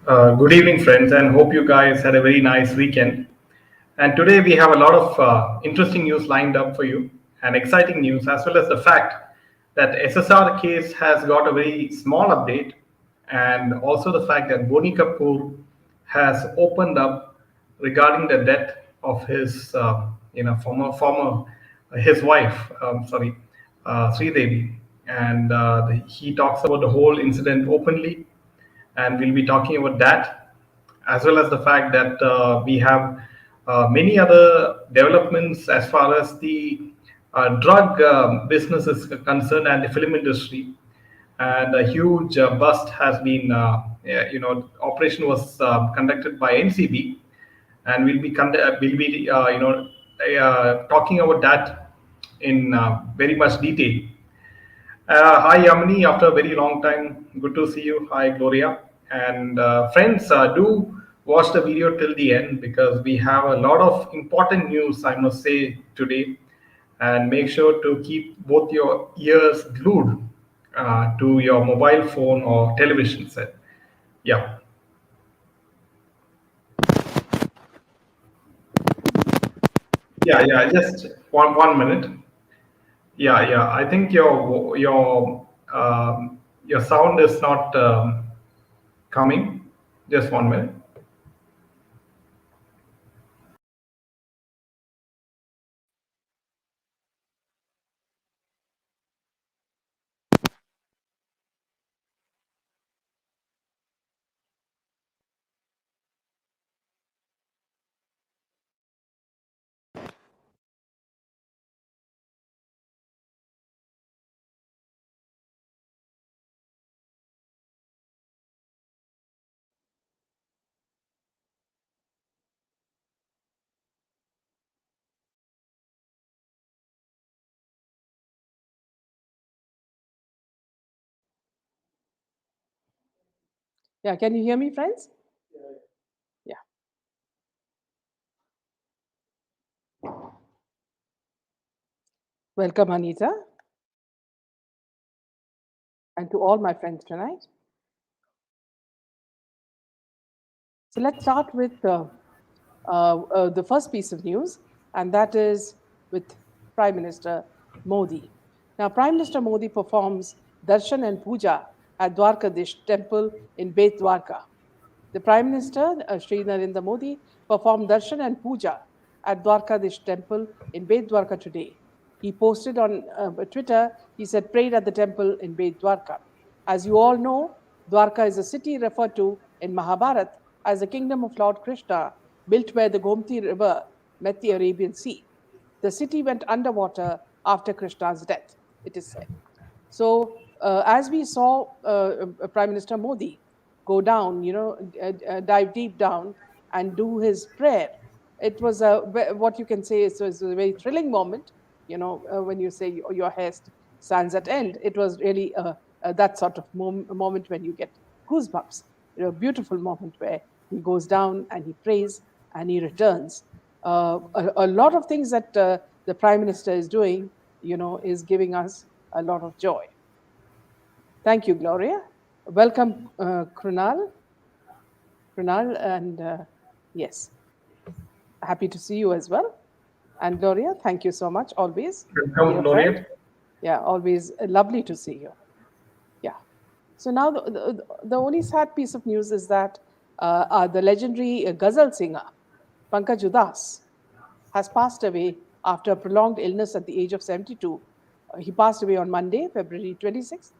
Good evening, friends, and hope you guys had a very nice weekend. And today we have a lot of interesting news lined up for you, and exciting news, as well as the fact that SSR case has got a very small update, and also the fact that Boney Kapoor has opened up regarding the death of his, former his wife, Sridevi, and he talks about the whole incident openly, and we'll be talking about that, as well as the fact that we have many other developments as far as the drug business is concerned and the film industry. And a huge bust has been, operation was conducted by NCB, and we'll be talking about that in very much detail. Hi, Yamini. After a very long time, good to see you. Hi, Gloria. And friends, do watch the video till the end because we have a lot of important news, I must say, today. And make sure to keep both your ears glued to your mobile phone or television set. Yeah. Yeah. Just one minute. Yeah. I think your sound is not coming. Just 1 minute. Yeah, can you hear me, friends? Yeah. Welcome, Anita, and to all my friends tonight. So let's start with the first piece of news, and that is with Prime Minister Modi. Now, Prime Minister Modi performs darshan and puja at Dwarkadish temple in Bet Dwarka. The Prime Minister, Sri Narendra Modi, performed darshan and puja at Dwarkadish temple in Bet Dwarka today. He posted on Twitter, he said, prayed at the temple in Bet Dwarka. As you all know, Dwarka is a city referred to in Mahabharat as the kingdom of Lord Krishna, built where the Gomti River met the Arabian Sea. The city went underwater after Krishna's death, it is said. So, as we saw Prime Minister Modi go down, dive deep down and do his prayer, it was what you can say is it was a very thrilling moment. When you say your hair stands at end, it was really that sort of moment when you get goosebumps. A beautiful moment where he goes down and he prays and he returns. A lot of things that the Prime Minister is doing, is giving us a lot of joy. Thank you, Gloria. Welcome, Krunal, and yes, happy to see you as well. And Gloria, thank you so much, always, Welcome, dear friend. Gloria. Yeah, always lovely to see you. Yeah. So now the only sad piece of news is that the legendary ghazal singer, Pankaj Udas, has passed away after a prolonged illness at the age of 72. He passed away on Monday, February 26th.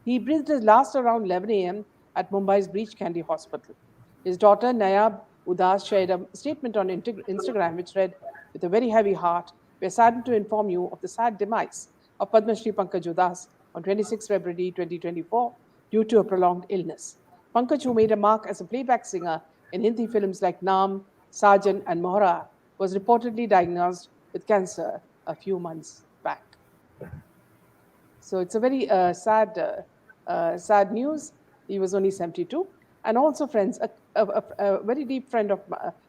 He breathed his last around 11 a.m. at Mumbai's Breach Candy Hospital. His daughter, Nayab Udas, shared a statement on Instagram which read, with a very heavy heart, we are saddened to inform you of the sad demise of Padma Shri Pankaj Udas on 26 February 2024 due to a prolonged illness. Pankaj, who made a mark as a playback singer in Hindi films like Naam, Sajan, and Mohra, was reportedly diagnosed with cancer a few months back. So it's a very sad news. He was only 72. And also, friends, a very deep friend of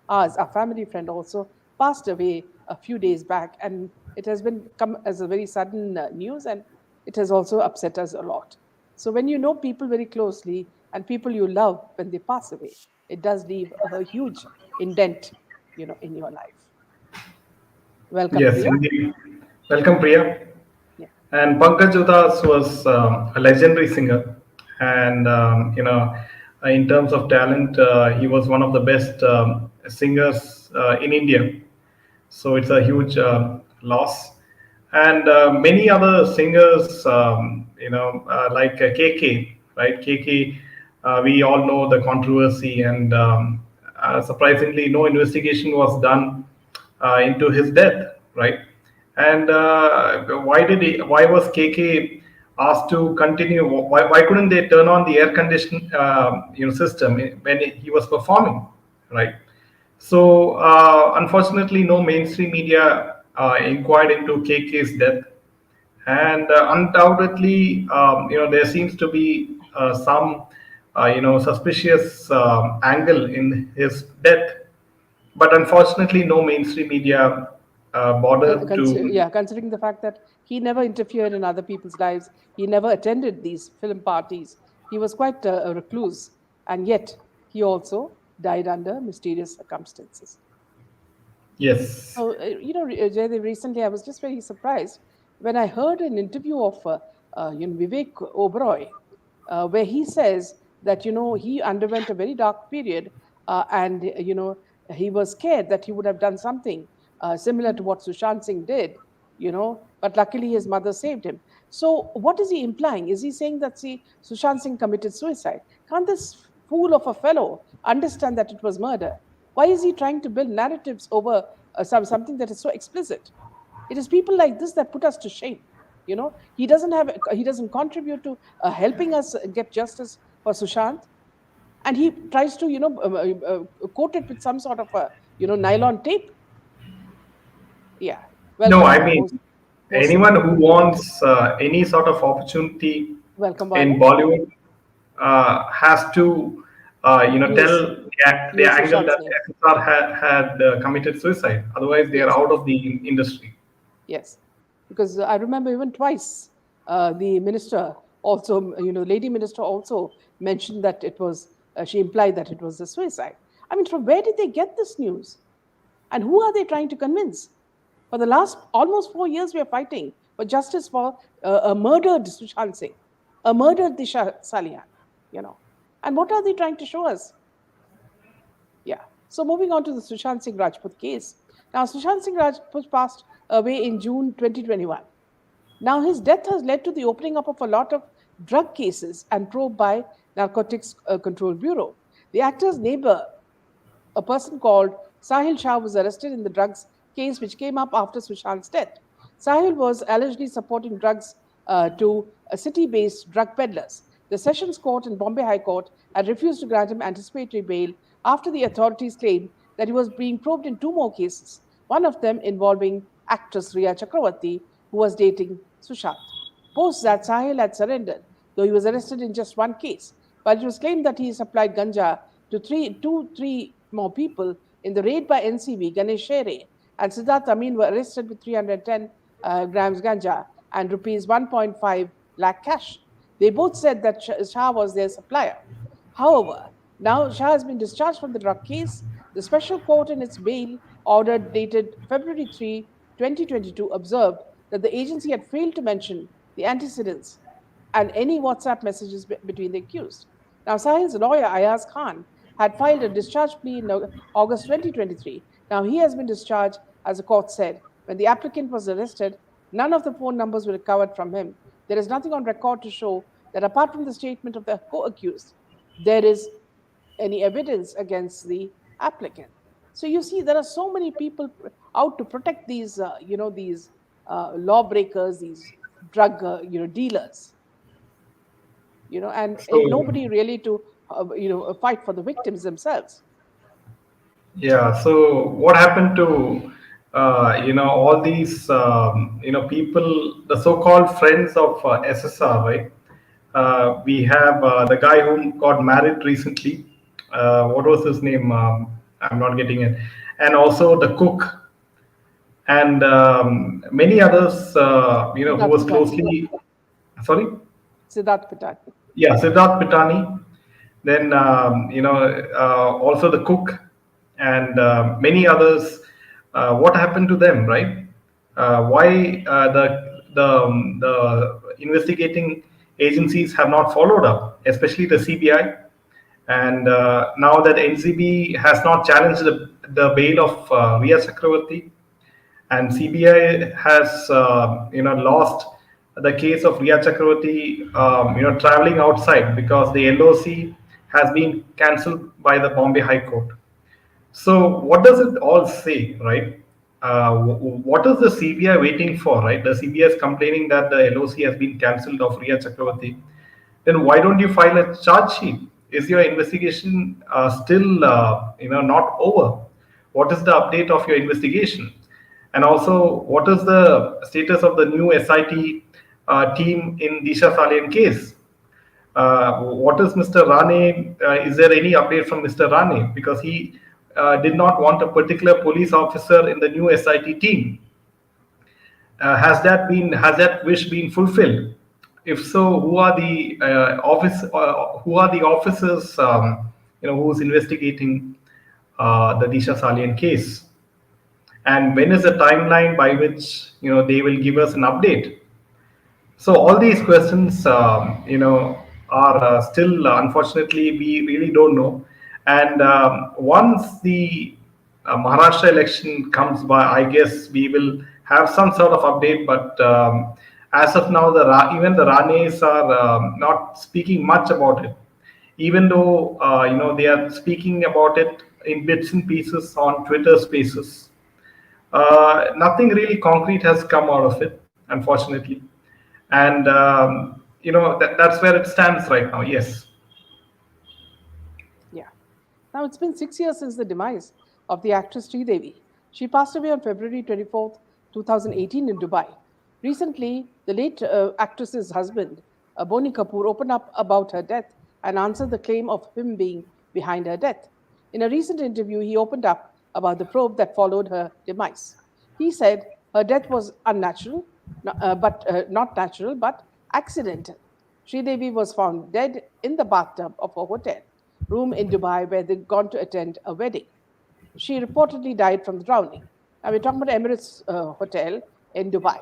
ours, a family friend also, passed away a few days back. And it has been come as a very sudden news, and it has also upset us a lot. So when you know people very closely, and people you love when they pass away. It does leave a huge indent, in your life. Welcome, Yes, Priya. indeed. Welcome, Priya. Yeah. And Pankaj Udas was a legendary singer, and in terms of talent, he was one of the best singers in India. So it's a huge loss. And many other singers, like KK, right? KK, we all know the controversy, and surprisingly, no investigation was done into his death, right? And why was KK asked to continue? Why couldn't they turn on the air condition system when he was performing, right? So, unfortunately, no mainstream media inquired into KK's death, and undoubtedly, there seems to be some, suspicious angle in his death. But unfortunately, no mainstream media bothered to. Yeah, considering the fact that he never interfered in other people's lives, he never attended these film parties. He was quite a recluse, and yet he also died under mysterious circumstances. Yes. So, Jaydev, recently I was just very surprised when I heard an interview of Vivek Oberoi, where he says that, he underwent a very dark period, and, he was scared that he would have done something similar to what Sushant Singh did, but luckily his mother saved him. So, what is he implying? Is he saying that, see, Sushant Singh committed suicide? Can't this fool of a fellow understand that it was murder? Why is he trying to build narratives over something that is so explicit? It is people like this that put us to shame. He doesn't contribute to helping us get justice for Sushant, and he tries to coat it with some sort of a nylon tape. Yeah, No, welcome. I mean, Mohsin. anyone who wants any sort of opportunity Welcome, in Vani. Bollywood has to, Use tell the use angle Sushant's that name. SSR had committed suicide. Otherwise, they are Yes. out of the industry. Yes, because I remember even twice the minister also, lady minister also mentioned that it was, she implied that it was a suicide. I mean, from where did they get this news? And who are they trying to convince? For the last almost 4 years, we are fighting for justice for a murdered Sushant Singh, a murdered Disha Salian, you know. And what are they trying to show us? Yeah. So moving on to the Sushant Singh Rajput case. Now, Sushant Singh Rajput passed away in June 2021. Now, his death has led to the opening up of a lot of drug cases and probe by Narcotics Control Bureau. The actor's neighbor, a person called Sahil Shah, was arrested in the drugs case which came up after Sushant's death. Sahil was allegedly supporting drugs to city based drug peddlers. The Sessions Court and Bombay High Court had refused to grant him anticipatory bail after the authorities claimed that he was being probed in two more cases, one of them involving actress Riya Chakravarti, who was dating Sushant. Post that, Sahil had surrendered, though he was arrested in just one case. But it was claimed that he supplied ganja to three more people in the raid by NCB. Ganesh Shere and Siddharth Amin were arrested with 310 grams ganja and rupees 1.5 lakh cash. They both said that Shah was their supplier. However, now Shah has been discharged from the drug case. The special court, in its bail order dated February 3, 2022, observed that the agency had failed to mention the antecedents and any WhatsApp messages between the accused. Now, Sahil's lawyer, Ayaz Khan, had filed a discharge plea in August 2023. Now, he has been discharged, as the court said. When the applicant was arrested, none of the phone numbers were recovered from him. There is nothing on record to show that, apart from the statement of the co accused, there is any evidence against the applicant. So you see, there are so many people out to protect these, these lawbreakers, these drug, dealers, and So, nobody really to, fight for the victims themselves. yeah. So, what happened to all these people, the so-called friends of SSR, right? We have the guy who got married recently. What was his name? I'm not getting it. And also the cook and many others. Who Siddharth was Pitani. closely. Sorry. Siddharth Pitani. Yeah, Siddharth Pitani. Then also the cook and many others. What happened to them, right? Why the investigating agencies have not followed up, especially the CBI. And now that NCB has not challenged the bail of Ria Chakravarti, and CBI has lost the case of Ria Chakravarti traveling outside because the LOC has been cancelled by the Bombay High Court. So what does it all say, right? What is the CBI waiting for, right? The CBI is complaining that the LOC has been cancelled of Ria Chakravarti. Then why don't you file a charge sheet? Is your investigation still, not over? What is the update of your investigation? And also, what is the status of the new SIT team in Disha Salan case? What is Mr. Rane? Is there any update from Mr. Rane? Because he did not want a particular police officer in the new SIT team. Has that wish been fulfilled? If so, who are the officers who's investigating the Disha Salian case? And when is the timeline by which they will give us an update? So all these questions, are still unfortunately we really don't know. And once the Maharashtra election comes by, I guess we will have some sort of update. But as of now, even the Ranes are not speaking much about it, even though they are speaking about it in bits and pieces on Twitter Spaces. Nothing really concrete has come out of it, unfortunately. And that's where it stands right now. Yes. Yeah. Now, it's been 6 years since the demise of the actress Sridevi. She passed away on February 24th, 2018, in Dubai. Recently, the late actress's husband, Boney Kapoor, opened up about her death and answered the claim of him being behind her death. In a recent interview, he opened up about the probe that followed her demise. He said her death was unnatural, but not natural, but accidental. Sridevi was found dead in the bathtub of a hotel room in Dubai where they'd gone to attend a wedding. She reportedly died from drowning. Now we're talking about Emirates Hotel in Dubai.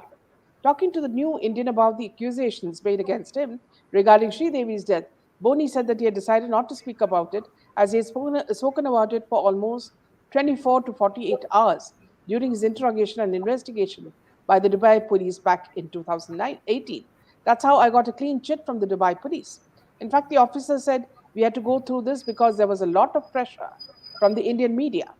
Talking to the New Indian about the accusations made against him regarding Sridevi's death, Boney said that he had decided not to speak about it as he had spoken about it for almost 24 to 48 hours during his interrogation and investigation by the Dubai police back in 2018. That's how I got a clean chit from the Dubai police. In fact, the officer said we had to go through this because there was a lot of pressure from the Indian media.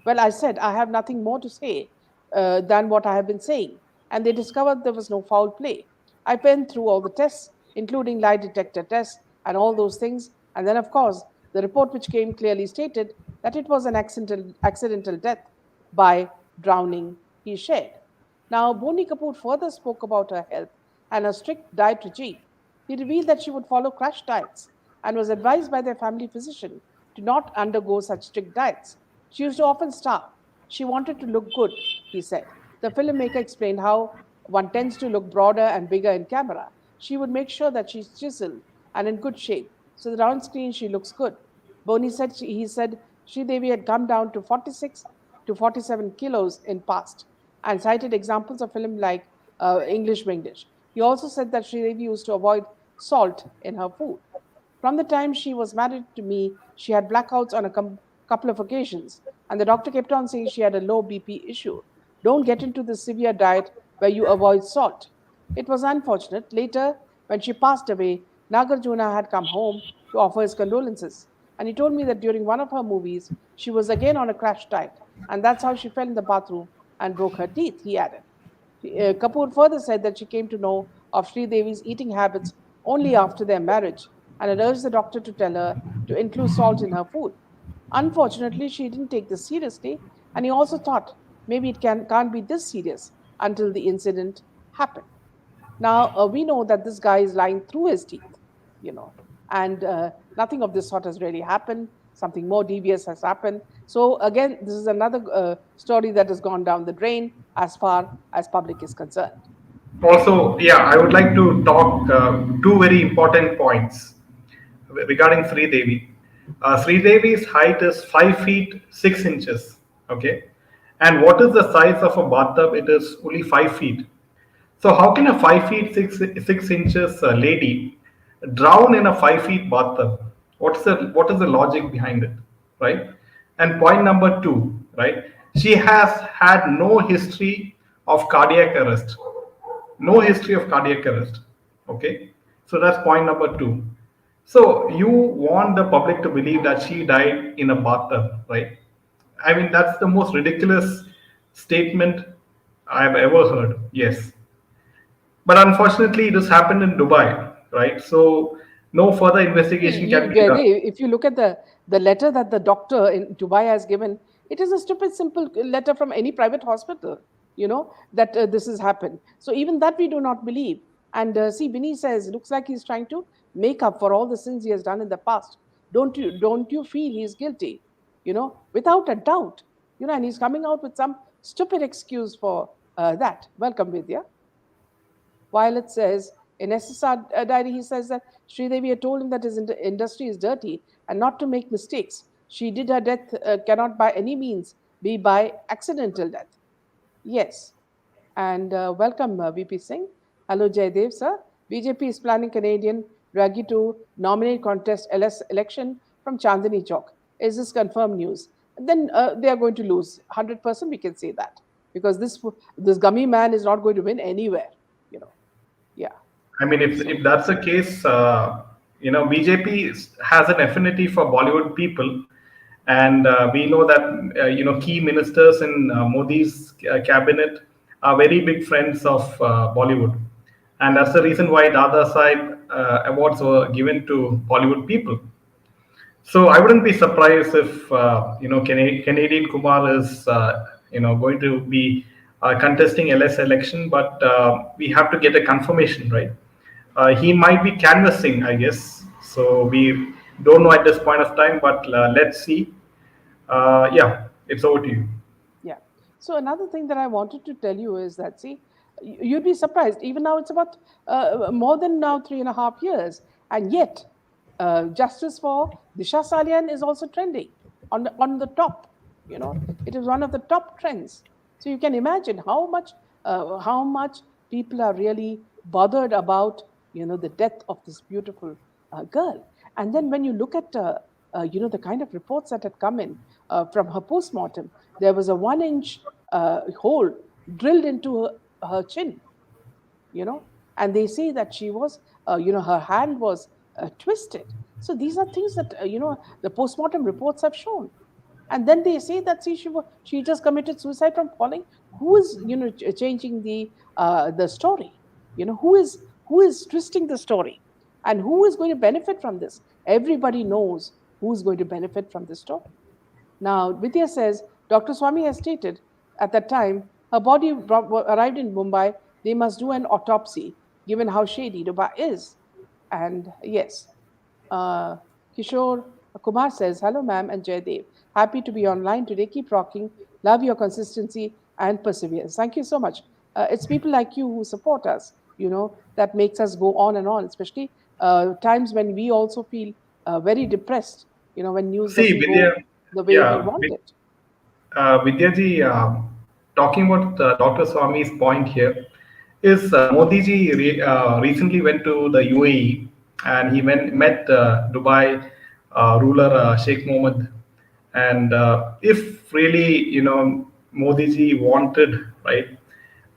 Well, I said I have nothing more to say than what I have been saying, and they discovered there was no foul play. I went through all the tests, including lie detector tests and all those things, and then, of course, the report which came clearly stated that it was an accidental death by drowning, he shared. Now, Boney Kapoor further spoke about her health and her strict diet regime. He revealed that she would follow crash diets and was advised by their family physician to not undergo such strict diets. She used to often starve. She wanted to look good, he said. The filmmaker explained how one tends to look broader and bigger in camera. She would make sure that she's chiseled and in good shape so that on screen she looks good. Boney said he said Sridevi had come down to 46 to 47 kilos in past and cited examples of film like English Winglish. He also said that Sridevi used to avoid salt in her food. From the time she was married to me, she had blackouts on a couple of occasions, and the doctor kept on saying she had a low BP issue. Don't get into this severe diet where you avoid salt. It was unfortunate. Later, when she passed away, Nagarjuna had come home to offer his condolences, and he told me that during one of her movies, she was again on a crash diet, and that's how she fell in the bathroom and broke her teeth, he added. Kapoor further said that she came to know of Sri Devi's eating habits only after their marriage and had urged the doctor to tell her to include salt in her food. Unfortunately, she didn't take this seriously, and he also thought maybe can't be this serious until the incident happened. Now, we know that this guy is lying through his teeth, you know, and nothing of this sort has really happened. Something more devious has happened. So, again, this is another story that has gone down the drain as far as public is concerned. Also, yeah, I would like to talk two very important points. regarding Sridevi. Sridevi's height is 5 feet 6 inches. Okay. And what is the size of a bathtub? It is only 5 feet. So how can a 5 feet 6 inches lady drown in a 5 feet bathtub? What is the logic behind it, right? And point number two, right? She has had no history of cardiac arrest, no history of cardiac arrest. Okay, so that's point number two. So you want the public to believe that she died in a bathtub, right? I mean, that's the most ridiculous statement I've ever heard. Yes, but unfortunately, this happened in Dubai, right? So no further investigation can be done. If you look at the letter that the doctor in Dubai has given, it is a stupid, simple letter from any private hospital, that this has happened. So even that we do not believe. And see, Vinny says, looks like he's trying to make up for all the sins he has done in the past. Don't you feel he's guilty? Without a doubt. And he's coming out with some stupid excuse for that. Welcome, Vidya. Violet says in SSR diary, he says that Sridevi had told him that his industry is dirty and not to make mistakes. She did her death cannot by any means be by accidental death. Yes. And welcome, VP Singh. Hello, Jaydev, sir. BJP is planning Canadian Raggi to nominate contest LS election from Chandani Chowk. Is this confirmed news? Then they are going to lose. 100% we can say that. Because this gummy man is not going to win anywhere. You know. Yeah. I mean, if that's the case, BJP has an affinity for Bollywood people, and we know that key ministers in Modi's cabinet are very big friends of Bollywood, and that's the reason why Dada Sahib awards were given to Bollywood people. So I wouldn't be surprised if Canadian Kumar is going to be contesting LS election, but we have to get a confirmation, right? He might be canvassing, I guess. So we don't know at this point of time, but let's see. Yeah, it's over to you. Yeah. So another thing that I wanted to tell you is that, see, you'd be surprised. Even now, it's about more than now 3.5 years, and yet justice for Disha Salan is also trending on the top. It is one of the top trends. So you can imagine how much people are really bothered about the death of this beautiful girl. And then when you look at the kind of reports that had come in from her postmortem, there was a 1-inch hole drilled into her chin, and they say that she was, her hand was twisted. So these are things that, the postmortem reports have shown. And then they say that, see, she just committed suicide from falling. Who is, changing the story? Who is twisting the story? And who is going to benefit from this? Everybody knows who's going to benefit from this story. Now, Vidya says, Dr. Swami has stated at that time her body arrived in Mumbai. They must do an autopsy, given how shady Dubai is. And yes, Kishore Kumar says, hello, ma'am, and Jaydev. Happy to be online today. Keep rocking. Love your consistency and perseverance. Thank you so much. It's people like you who support us, that makes us go on and on, especially times when we also feel very depressed, when news See, doesn't go Vidya, the way we yeah, want it. Vidyaji, talking about Dr. Swami's point here, is Modi ji recently went to the UAE and he met Dubai ruler Sheikh Mohammed. And if really, Modi ji wanted, right?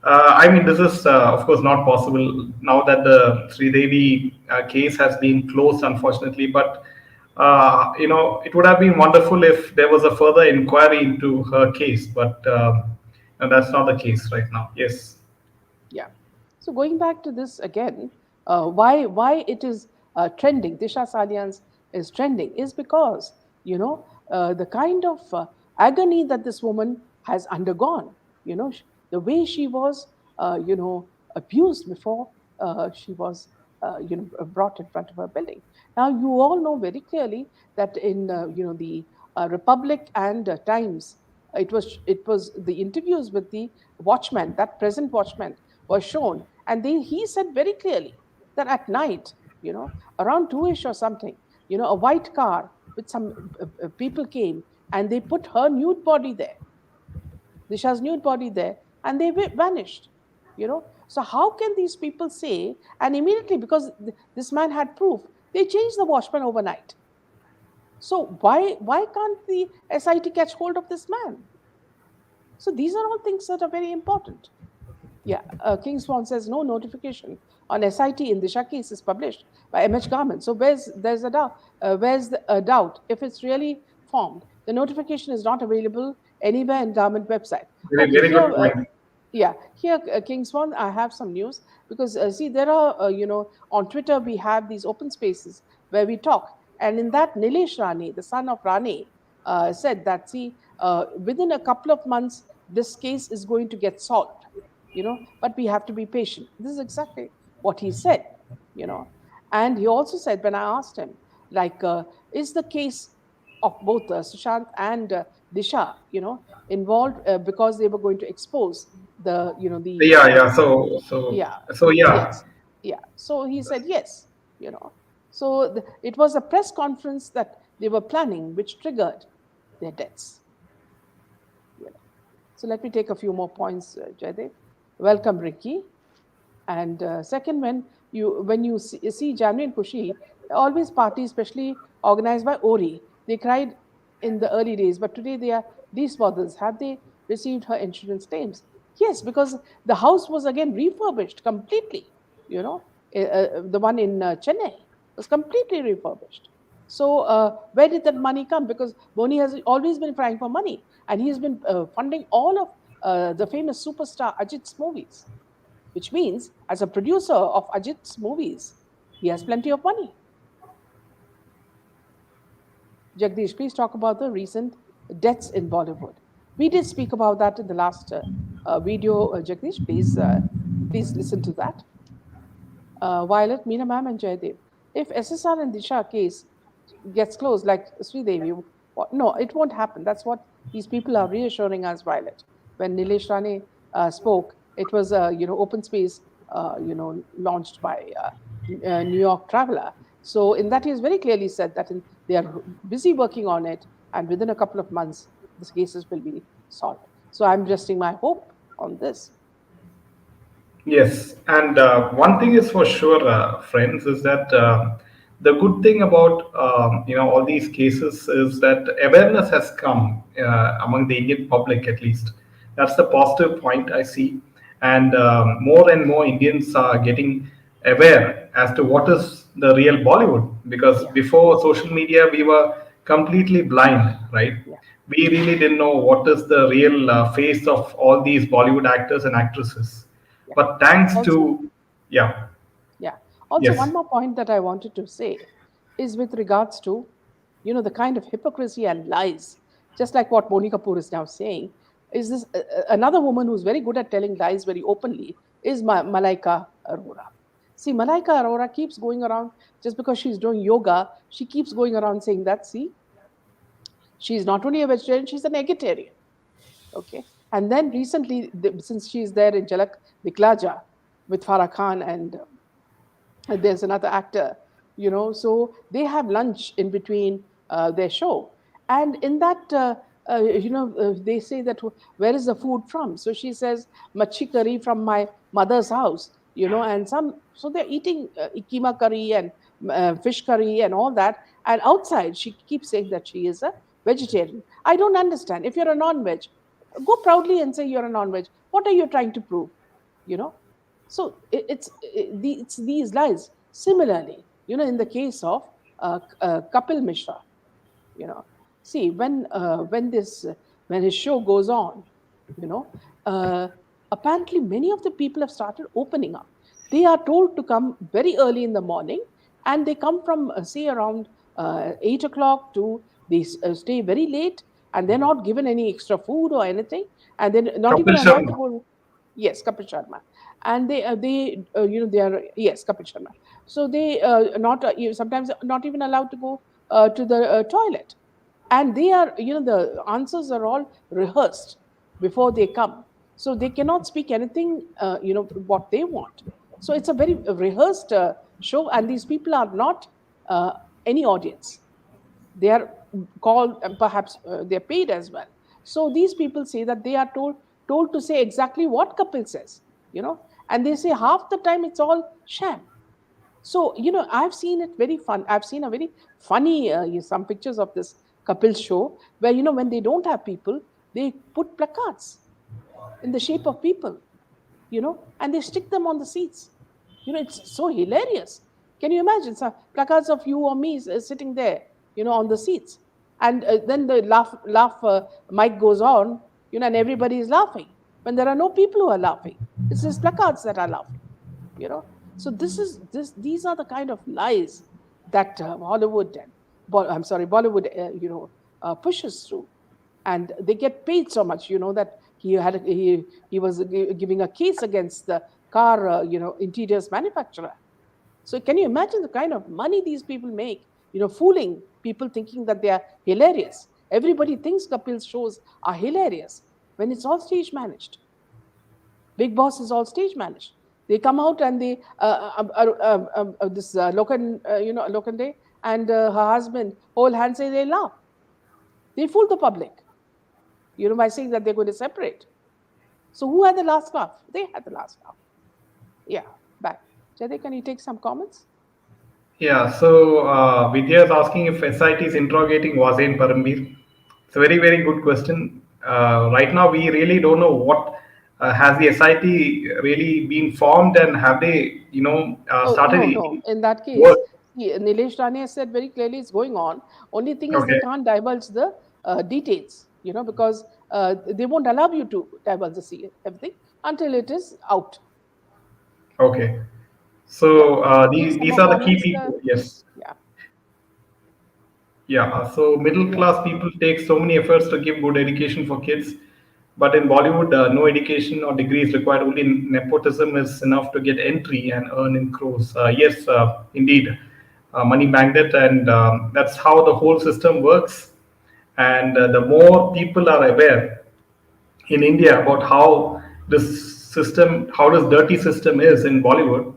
I mean, this is, of course, not possible now that the Sridevi case has been closed, unfortunately. But, it would have been wonderful if there was a further inquiry into her case. But that's not the case right now. Yes. Yeah. So going back to this again, why it is trending, Disha Salians is trending, is because the kind of agony that this woman has undergone. The way she was abused before she was brought in front of her building. Now you all know very clearly that in the Republic and Times, it was the interviews with the watchman, that present watchman, was shown, and he said very clearly that at night, around 2ish or something, A white car with some people came and they put her nude body there, Disha's nude body there, and they vanished. So how can these people say? And immediately, because this man had proof, they changed the watchman overnight. So why can't the SIT catch hold of this man? So these are all things that are very important. Yeah, King Swan says no notification on SIT in Disha case is published by MH Garment. So there's a doubt? Where's the doubt? If it's really formed, the notification is not available anywhere in government website. Very, Okay, very here, good point. yeah, here, King Swan, I have some news because see, there are on Twitter we have these open spaces where we talk, and in that Nilesh Rani, the son of Rani, said that see, within a couple of months this case is going to get solved, but we have to be patient. This is exactly what he said, you know. And he also said, when I asked him, like, is the case of both Sushant and Disha, involved because they were going to expose the Yeah, yeah. yeah, Yeah. yes, yeah. So he said yes, you know. So it was a press conference that they were planning, which triggered their deaths. So let me take a few more points, Jaydev. Welcome, Ricky. And second, when you see Jamni and Kushi, always parties, especially organized by Ori. They cried in the early days, but today they are these mothers. Have they received her insurance claims? Yes, because the house was again refurbished completely. The one in Chennai was completely refurbished. So where did that money come? Because Boney has always been crying for money, and he has been funding all of the famous superstar Ajit's movies, which means as a producer of Ajit's movies, he has plenty of money. Jagdish, please talk about the recent deaths in Bollywood. We did speak about that in the last video. Jagdish, please listen to that. Violet, Meena ma'am, and Jaydev. If SSR and Disha case gets closed, like Sridevi, no, it won't happen. That's what these people are reassuring us, Violet. When Nilesh Rane spoke, it was a open space, launched by New York Traveler. So in that, he has very clearly said that they are busy working on it, and within a couple of months, these cases will be solved. So I'm resting my hope on this. Yes, and one thing is for sure, friends, is that the good thing about all these cases is that awareness has come among the Indian public, at least. That's the positive point I see, and more and more Indians are getting aware as to what is the real Bollywood. Because Yeah, before social media, we were completely blind, right? yeah, We really didn't know what is the real face of all these Bollywood actors and actresses. yeah. But thanks Also, to, yeah, yeah. Also, yes, one more point that I wanted to say is with regards to, the kind of hypocrisy and lies, just like what Boney Kapoor is now saying, is this another woman who's very good at telling lies very openly is Malaika Arora. See, Malaika Arora keeps going around just because she's doing yoga, she keeps going around saying that, see, she's not only a vegetarian, she's an vegetarian. Okay. And then recently, since she's there in Jalak Diklaja with Farah Khan and there's another actor, so they have lunch in between their show. And in that, they say that where is the food from? So she says, machi curry from my mother's house, and so they're eating keema curry and fish curry and all that. And outside, she keeps saying that she is a vegetarian. I don't understand. If you're a non veg, go proudly and say you're a non veg. What are you trying to prove? You know? So it's these lies. Similarly, in the case of Kapil Mishra, see when his show goes on, you know, uh, apparently many of the people have started opening up. They are told to come very early in the morning, and they come from say around 8 o'clock to stay very late, and they're not given any extra food or anything, and they're not even Kapil allowed to Sharma. go. Yes, Kapil Sharma, and they are, yes, Kapil Sharma. So they not sometimes not even allowed to go to the toilet, and they are the answers are all rehearsed before they come, so they cannot speak anything what they want. So it's a very rehearsed show, and these people are not any audience. They are called, and perhaps they're paid as well. So these people say that they are told to say exactly what Kapil says, and they say half the time it's all sham. So, I've seen it very fun. I've seen a very funny, some pictures of this Kapil show where, when they don't have people, they put placards in the shape of people, and they stick them on the seats. It's so hilarious. Can you imagine some placards of you or me sitting there, on the seats? And then the laugh mic goes on, and everybody is laughing when there are no people who are laughing. It's just placards that are laughing you know so these are the kind of lies that Hollywood and Bollywood pushes through, and they get paid so much, that he was giving a case against the car interiors manufacturer. So can you imagine the kind of money these people make, fooling people thinking that they are hilarious. Everybody thinks Kapil's shows are hilarious when it's all stage managed. Big Boss is all stage managed. They come out and they this Lokan, Lokande and her husband hold hands and they laugh. They fool the public, by saying that they're going to separate. So who had the last laugh? They had the last laugh. Yeah, back. Jade, can you take some comments? Yeah, so Vidya is asking if SIT is interrogating Wazain Parambir. It's a very, very good question. Right now, we really don't know what has the SIT really been formed, and have they, Oh, started no, any no. In that work? case, Nilesh Rane has said very clearly it's going on. Only thing is they Okay, can't divulge the details, because they won't allow you to divulge everything until it is out. okay. Yeah. So Take these some these more are the key comments. people. Yes. Yeah, Yeah, so middle yeah, class people take so many efforts to give good education for kids, but in Bollywood, no education or degree is required. Only nepotism is enough to get entry and earn in crores. Yes, indeed, money magnet, and that's how the whole system works. And the more people are aware in India about how this dirty system is in Bollywood,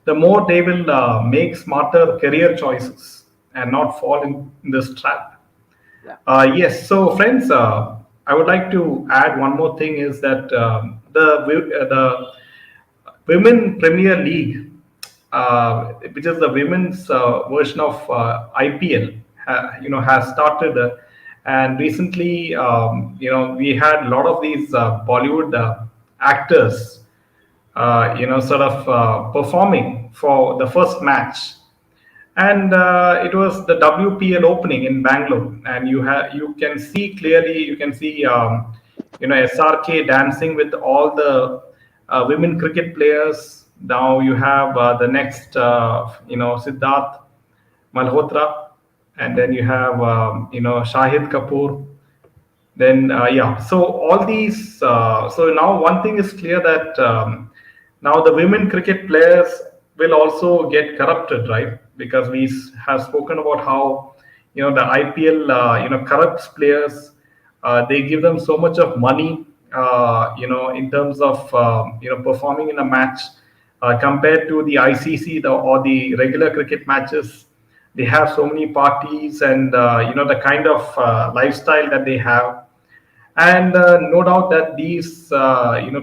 the more they will make smarter career choices and not fall in this trap. yeah, Yes, so friends, I would like to add one more thing is that the Women Premier League, which is the women's version of IPL, has started, and recently, we had a lot of these Bollywood actors, sort of performing for the first match, and it was the WPL opening in Bangalore, and you can see clearly, you can see SRK dancing with all the women cricket players. Now you have the next Siddharth Malhotra, and then you have Shahid Kapoor. Then yeah, so all these, so now one thing is clear that now the women cricket players will also get corrupted, right? Because have spoken about how the IPL corrupts players. They give them so much of money, in terms of performing in a match, compared to the ICC, or the regular cricket matches. They have so many parties, and the kind of lifestyle that they have, and no doubt that these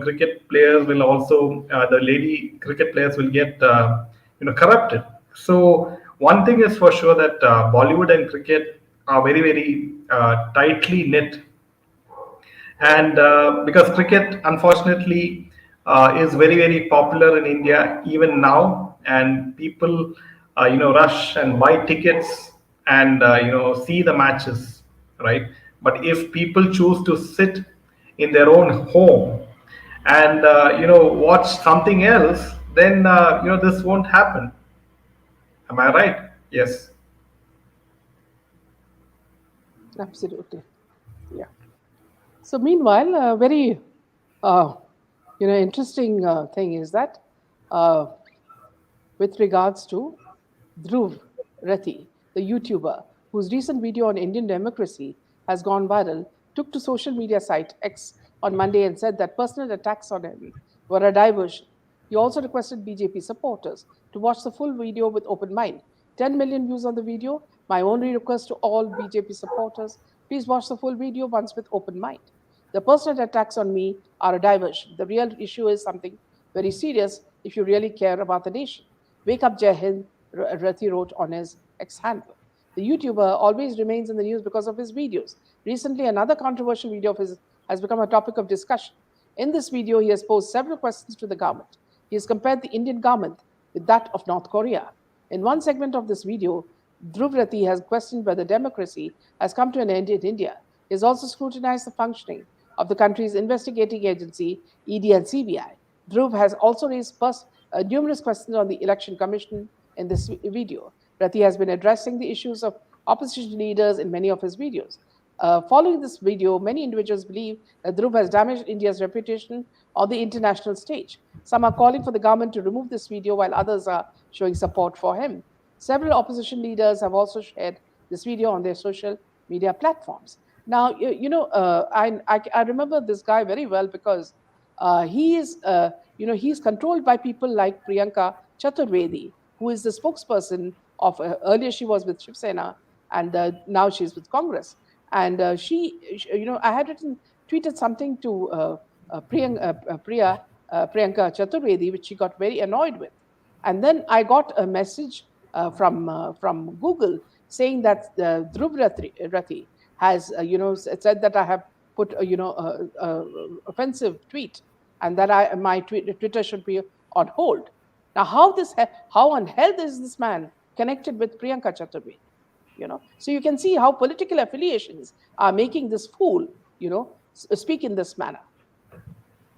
cricket players will also, the lady cricket players will get corrupted. So one thing is for sure, that Bollywood and cricket are very, very tightly knit, and because cricket unfortunately is very, very popular in India even now, and people rush and buy tickets and see the matches, right? But if people choose to sit in their own home and watch something else, then this won't happen. Am I right? Yes. absolutely. Yeah. So meanwhile, a very uh, interesting thing is that uh, with regards to Dhruv Rathi, the YouTuber whose recent video on Indian democracy has gone viral, took to social media site X on Monday and said that personal attacks on him were a diversion. He also requested BJP supporters to watch the full video with open mind. 10 million views on the video. My only request to all BJP supporters, please watch the full video once with open mind. The personal attacks on me are a diversion. The real issue is something very serious if you really care about the nation. Wake up, Jai Hind, Rathi wrote on his ex handle. The YouTuber always remains in the news because of his videos. Recently, another controversial video of his has become a topic of discussion. In this video, he has posed several questions to the government. He has compared the Indian government with that of North Korea. In one segment of this video, Dhruv Rathi has questioned whether democracy has come to an end in India. He has also scrutinized the functioning of the country's investigating agency, ED and CBI. Dhruv has also raised numerous questions on the Election Commission in this video. Rathi has been addressing the issues of opposition leaders in many of his videos. Following this video, many individuals believe that Dhruv has damaged India's reputation on the international stage. Some are calling for the government to remove this video, while others are showing support for him. Several opposition leaders have also shared this video on their social media platforms. Now, I remember this guy very well because he's controlled by people like Priyanka Chaturvedi, who is the spokesperson of earlier she was with Shiv Sena and now she's with Congress. And I had tweeted something to Priyanka Chaturvedi, which she got very annoyed with. And then I got a message from Google saying that Dhruv Rathi has said that I have put offensive tweet and that my Twitter should be on hold. Now, how on hell is this man connected with Priyanka Chaturvedi? So you can see how political affiliations are making this fool speak in this manner.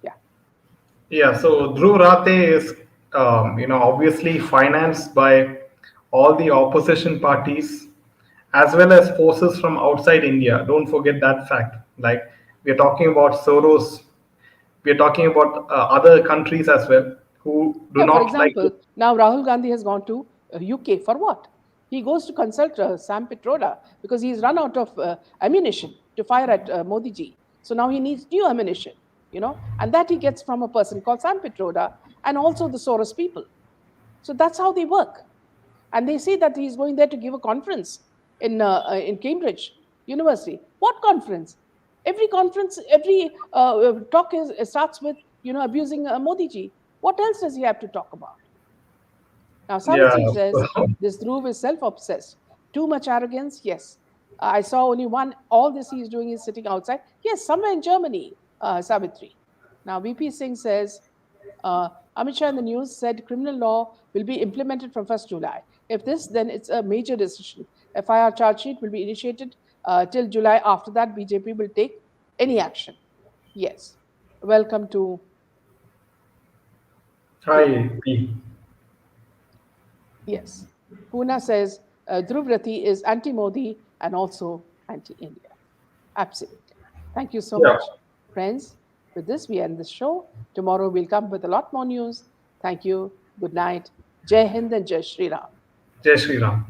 Yeah. Yeah, so Dhruv Rate is, obviously financed by all the opposition parties as well as forces from outside India. Don't forget that fact. Like, we're talking about Soros, we're talking about other countries as well who do Yeah, for not like example, now Rahul Gandhi has gone to UK for what? He goes to consult Sam Pitroda because he's run out of ammunition to fire at Modi ji. So now he needs new ammunition, and that he gets from a person called Sam Pitroda and also the Soros people. So that's how they work. And they say that he's going there to give a conference in Cambridge University. What conference? Every conference, every talk starts with abusing Modi ji. What else does he have to talk about? Now, yeah. Savitri says this Dhruv is self-obsessed. Too much arrogance, yes. I saw only one. All this he's doing is sitting outside. Yes, somewhere in Germany, Savitri. Now, VP Singh says Amit Shah in the news said criminal law will be implemented from 1st July. If this, then it's a major decision. FIR charge sheet will be initiated till July. After that, BJP will take any action. Yes. Welcome to. Hi, P. Yes. Puna says Dhruv Rathi is anti-Modi and also anti-India. Absolutely. Thank you so Yeah. much, friends. With this, we end the show. Tomorrow, we'll come with a lot more news. Thank you. Good night. Jai Hind and Jai Shri Ram. Jai Shri Ram.